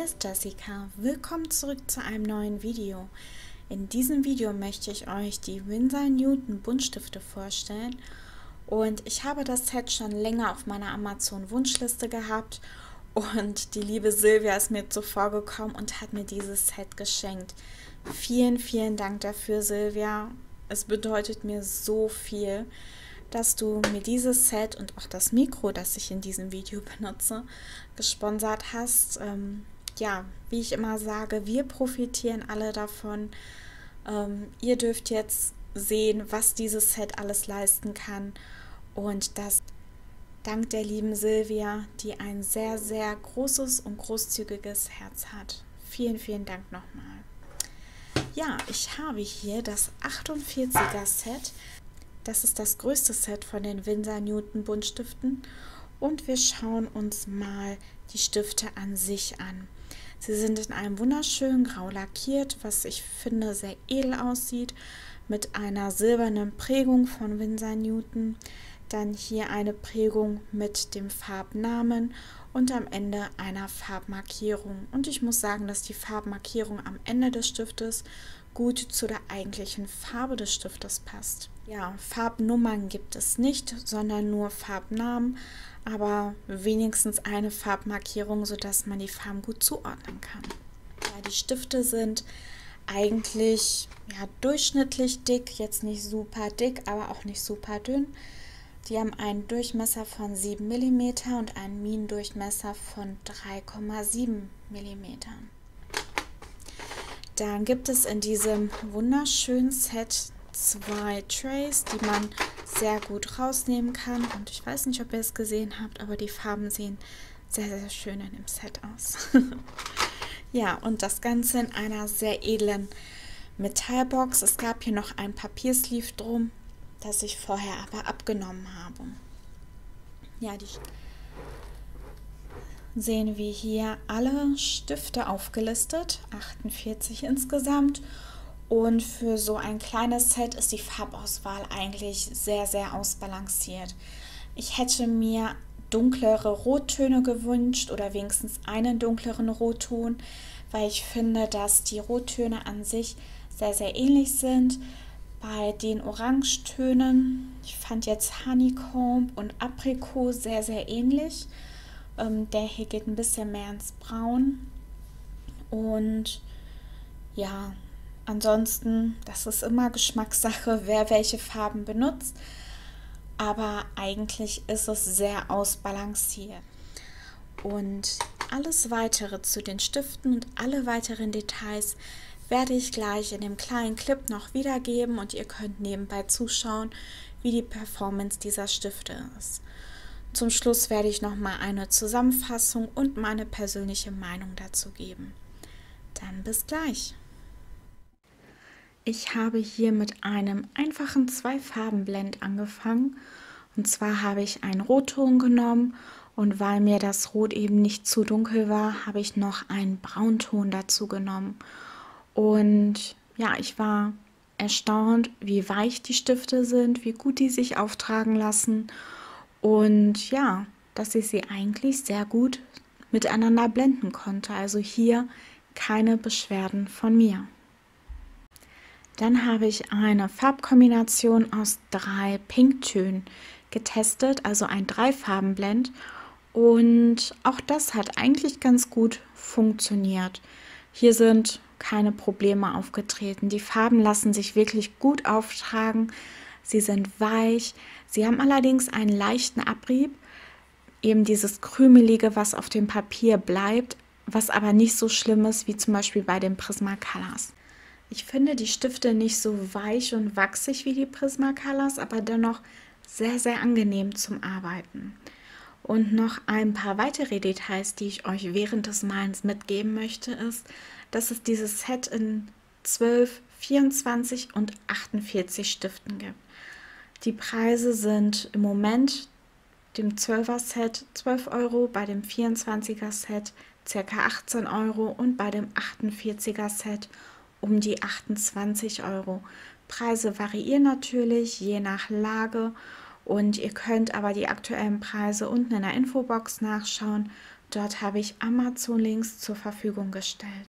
hier ist Jessica. Willkommen zurück zu einem neuen Video. In diesem Video möchte ich euch die Winsor Newton Buntstifte vorstellen und ich habe das Set schon länger auf meiner Amazon Wunschliste gehabt und die liebe Silvia ist mir zuvor gekommen und hat mir dieses Set geschenkt. Vielen, vielen Dank dafür, Silvia. Es bedeutet mir so viel, dass du mir dieses Set und auch das Mikro, das ich in diesem Video benutze, gesponsert hast. Ja, wie ich immer sage, wir profitieren alle davon. Ihr dürft jetzt sehen, was dieses Set alles leisten kann und das dank der lieben Silvia, die ein sehr, sehr großes und großzügiges Herz hat. Vielen, vielen Dank nochmal. Ja, ich habe hier das 48er Set. Das ist das größte Set von den Winsor Newton Buntstiften und wir schauen uns mal die Stifte an sich an. Sie sind in einem wunderschönen Grau lackiert, was ich finde sehr edel aussieht, mit einer silbernen Prägung von Winsor Newton. Dann hier eine Prägung mit dem Farbnamen und am Ende einer Farbmarkierung. Und ich muss sagen, dass die Farbmarkierung am Ende des Stiftes gut zu der eigentlichen Farbe des Stiftes passt. Ja, Farbnummern gibt es nicht, sondern nur Farbnamen, aber wenigstens eine Farbmarkierung, sodass man die Farben gut zuordnen kann. Ja, die Stifte sind eigentlich durchschnittlich dick, jetzt nicht super dick, aber auch nicht super dünn. Die haben einen Durchmesser von 7 mm und einen Minendurchmesser von 3,7 mm. Dann gibt es in diesem wunderschönen Set zwei Trays, die man sehr gut rausnehmen kann. Und ich weiß nicht, ob ihr es gesehen habt, aber die Farben sehen sehr, sehr schön in dem Set aus. Ja, und das Ganze in einer sehr edlen Metallbox. Es gab hier noch ein Papiersleeve drum, das ich vorher aber abgenommen habe. Ja, die sehen wir hier alle Stifte aufgelistet, 48 insgesamt. Und für so ein kleines Set ist die Farbauswahl eigentlich sehr, sehr ausbalanciert. Ich hätte mir dunklere Rottöne gewünscht oder wenigstens einen dunkleren Rotton, weil ich finde, dass die Rottöne an sich sehr, sehr ähnlich sind. Bei den Orangetönen, ich fand jetzt Honeycomb und Aprikot sehr, sehr ähnlich. Der hier geht ein bisschen mehr ins Braun. Und ja, ansonsten, das ist immer Geschmackssache, wer welche Farben benutzt. Aber eigentlich ist es sehr ausbalanciert. Und alles weitere zu den Stiften und alle weiteren Details werde ich gleich in dem kleinen Clip noch wiedergeben und ihr könnt nebenbei zuschauen, wie die Performance dieser Stifte ist. Zum Schluss werde ich nochmal eine Zusammenfassung und meine persönliche Meinung dazu geben. Dann bis gleich. Ich habe hier mit einem einfachen Zwei-Farben-Blend angefangen. Und zwar habe ich einen Rotton genommen und weil mir das Rot eben nicht zu dunkel war, habe ich noch einen Braunton dazu genommen. Und ja, ich war erstaunt, wie weich die Stifte sind, wie gut die sich auftragen lassen. Und ja, dass ich sie eigentlich sehr gut miteinander blenden konnte. Also hier keine Beschwerden von mir. Dann habe ich eine Farbkombination aus 3 Pinktönen getestet, also ein 3-Farben-Blend. Und auch das hat eigentlich ganz gut funktioniert. Hier sind keine Probleme aufgetreten. Die Farben lassen sich wirklich gut auftragen. Sie sind weich. Sie haben allerdings einen leichten Abrieb, eben dieses Krümelige, was auf dem Papier bleibt, was aber nicht so schlimm ist wie zum Beispiel bei den Prismacolors. Ich finde die Stifte nicht so weich und wachsig wie die Prismacolors, aber dennoch sehr, sehr angenehm zum Arbeiten. Und noch ein paar weitere Details, die ich euch während des Malens mitgeben möchte, ist, dass es dieses Set in 12, 24 und 48 Stiften gibt. Die Preise sind im Moment dem 12er Set 12 Euro, bei dem 24er Set ca. 18 Euro und bei dem 48er Set um die 28 Euro. Preise variieren natürlich je nach Lage und ihr könnt aber die aktuellen Preise unten in der Infobox nachschauen. Dort habe ich Amazon-Links zur Verfügung gestellt.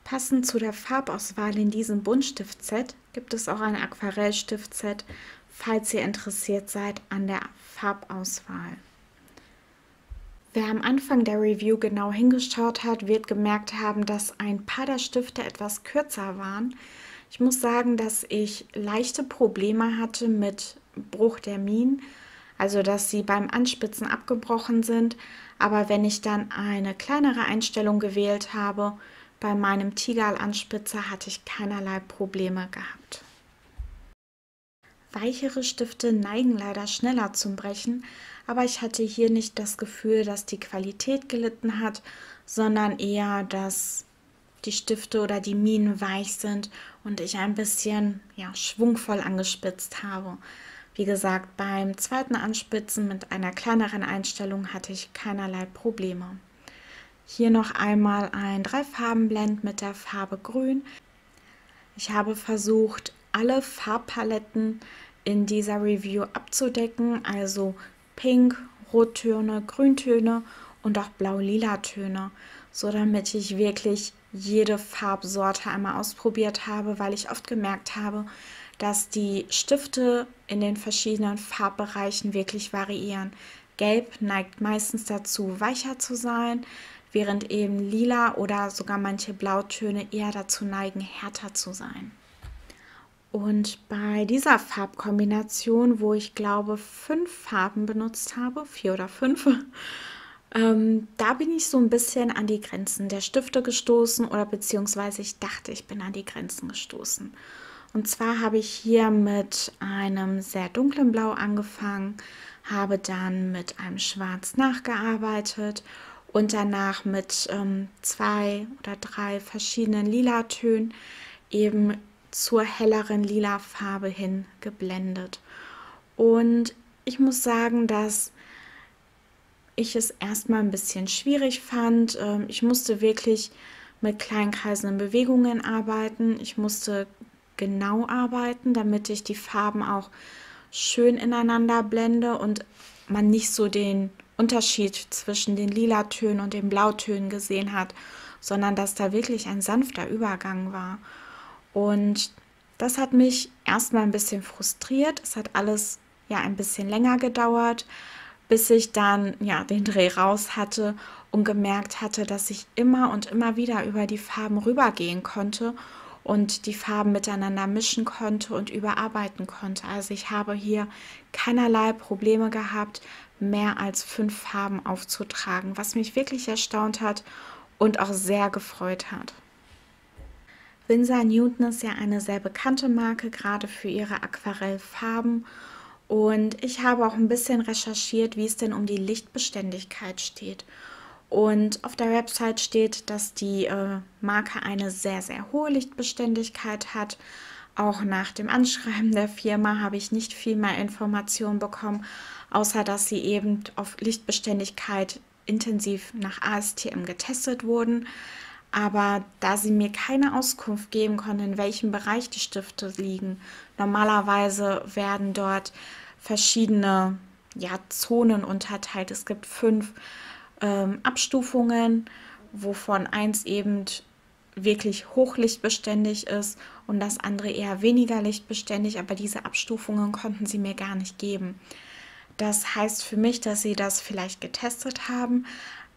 Passend zu der Farbauswahl in diesem Buntstift-Set gibt es auch ein Aquarellstift-Set, falls ihr interessiert seid an der Farbauswahl. Wer am Anfang der Review genau hingeschaut hat, wird gemerkt haben, dass ein paar der Stifte etwas kürzer waren. Ich muss sagen, dass ich leichte Probleme hatte mit Bruch der Minen, also dass sie beim Anspitzen abgebrochen sind. Aber wenn ich dann eine kleinere Einstellung gewählt habe, bei meinem Tigal-Anspitzer hatte ich keinerlei Probleme gehabt. Weichere Stifte neigen leider schneller zum Brechen, aber ich hatte hier nicht das Gefühl, dass die Qualität gelitten hat, sondern eher, dass die Stifte oder die Minen weich sind und ich ein bisschen schwungvoll angespitzt habe. Wie gesagt, beim zweiten Anspitzen mit einer kleineren Einstellung hatte ich keinerlei Probleme. Hier noch einmal ein 3-Farben-Blend mit der Farbe Grün. Ich habe versucht, alle Farbpaletten in dieser Review abzudecken, also Pink, Rottöne, Grüntöne und auch Blau-Lila Töne, so damit ich wirklich jede Farbsorte einmal ausprobiert habe, weil ich oft gemerkt habe, dass die Stifte in den verschiedenen Farbbereichen wirklich variieren. Gelb neigt meistens dazu, weicher zu sein, während eben Lila oder sogar manche Blautöne eher dazu neigen, härter zu sein. Und bei dieser Farbkombination, wo ich glaube 5 Farben benutzt habe, 4 oder 5, da bin ich so ein bisschen an die Grenzen der Stifte gestoßen oder beziehungsweise ich dachte, ich bin an die Grenzen gestoßen. Und zwar habe ich hier mit einem sehr dunklen Blau angefangen, habe dann mit einem Schwarz nachgearbeitet und danach mit 2 oder 3 verschiedenen Lila-Tönen eben zur helleren lila Farbe hin geblendet. Und ich muss sagen, dass ich es erstmal ein bisschen schwierig fand. Ich musste wirklich mit kleinkreisenden Bewegungen arbeiten. Ich musste genau arbeiten, damit ich die Farben auch schön ineinander blende und man nicht so den Unterschied zwischen den Lila-Tönen und den Blautönen gesehen hat, sondern dass da wirklich ein sanfter Übergang war. Und das hat mich erstmal ein bisschen frustriert. Es hat alles ein bisschen länger gedauert, bis ich dann den Dreh raus hatte und gemerkt hatte, dass ich immer und immer wieder über die Farben rübergehen konnte und die Farben miteinander mischen konnte und überarbeiten konnte. Also ich habe hier keinerlei Probleme gehabt, mehr als 5 Farben aufzutragen, was mich wirklich erstaunt hat und auch sehr gefreut hat. Winsor & Newton ist ja eine sehr bekannte Marke, gerade für ihre Aquarellfarben. Und ich habe auch ein bisschen recherchiert, wie es denn um die Lichtbeständigkeit steht. Und auf der Website steht, dass die Marke eine sehr, sehr hohe Lichtbeständigkeit hat. Auch nach dem Anschreiben der Firma habe ich nicht viel mehr Informationen bekommen, außer dass sie eben auf Lichtbeständigkeit intensiv nach ASTM getestet wurden. Aber da sie mir keine Auskunft geben konnten, in welchem Bereich die Stifte liegen, normalerweise werden dort verschiedene Zonen unterteilt. Es gibt 5 Abstufungen, wovon 1 eben wirklich hochlichtbeständig ist und das andere eher weniger lichtbeständig, aber diese Abstufungen konnten sie mir gar nicht geben. Das heißt für mich, dass sie das vielleicht getestet haben,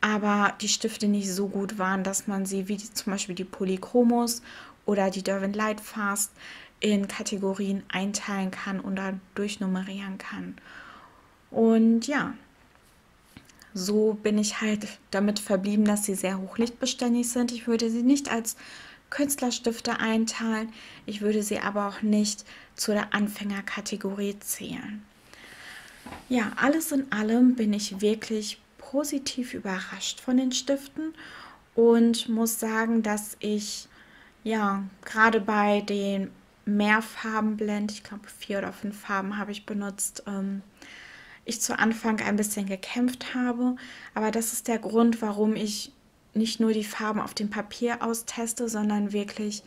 aber die Stifte nicht so gut waren, dass man sie, wie zum Beispiel die Polychromos oder die Derwent Lightfast, in Kategorien einteilen kann oder durchnummerieren kann. Und so bin ich halt damit verblieben, dass sie sehr hochlichtbeständig sind. Ich würde sie nicht als Künstlerstifte einteilen, ich würde sie aber auch nicht zu der Anfängerkategorie zählen. Ja, alles in allem bin ich wirklich positiv überrascht von den Stiften und muss sagen, dass ich gerade bei den Mehrfarbenblend, ich glaube 4 oder 5 Farben habe ich benutzt, ich zu Anfang ein bisschen gekämpft habe, aber das ist der Grund, warum ich nicht nur die Farben auf dem Papier austeste, sondern wirklich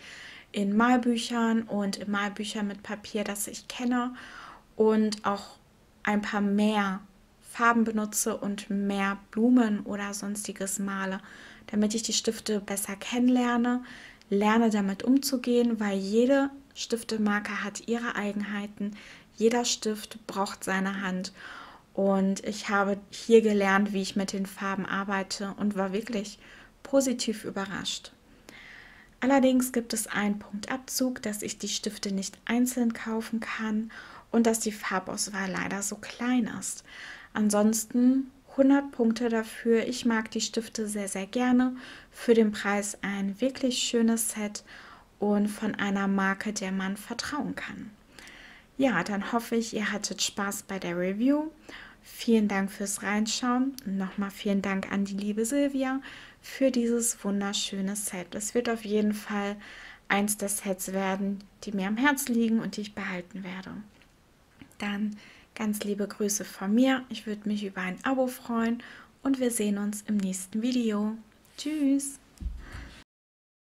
in Malbüchern und in Malbüchern mit Papier, das ich kenne und auch ein paar mehr Farben benutze und mehr Blumen oder sonstiges male, damit ich die Stifte besser kennenlerne, lerne damit umzugehen, weil jede Stiftemarke hat ihre Eigenheiten, jeder Stift braucht seine Hand und ich habe hier gelernt, wie ich mit den Farben arbeite und war wirklich positiv überrascht. Allerdings gibt es einen Punktabzug, dass ich die Stifte nicht einzeln kaufen kann und dass die Farbauswahl leider so klein ist. Ansonsten 100 Punkte dafür. Ich mag die Stifte sehr, sehr gerne. Für den Preis ein wirklich schönes Set und von einer Marke, der man vertrauen kann. Ja, dann hoffe ich, ihr hattet Spaß bei der Review. Vielen Dank fürs Reinschauen. Nochmal vielen Dank an die liebe Silvia für dieses wunderschöne Set. Es wird auf jeden Fall eins der Sets werden, die mir am Herzen liegen und die ich behalten werde. Dann ganz liebe Grüße von mir. Ich würde mich über ein Abo freuen und wir sehen uns im nächsten Video. Tschüss!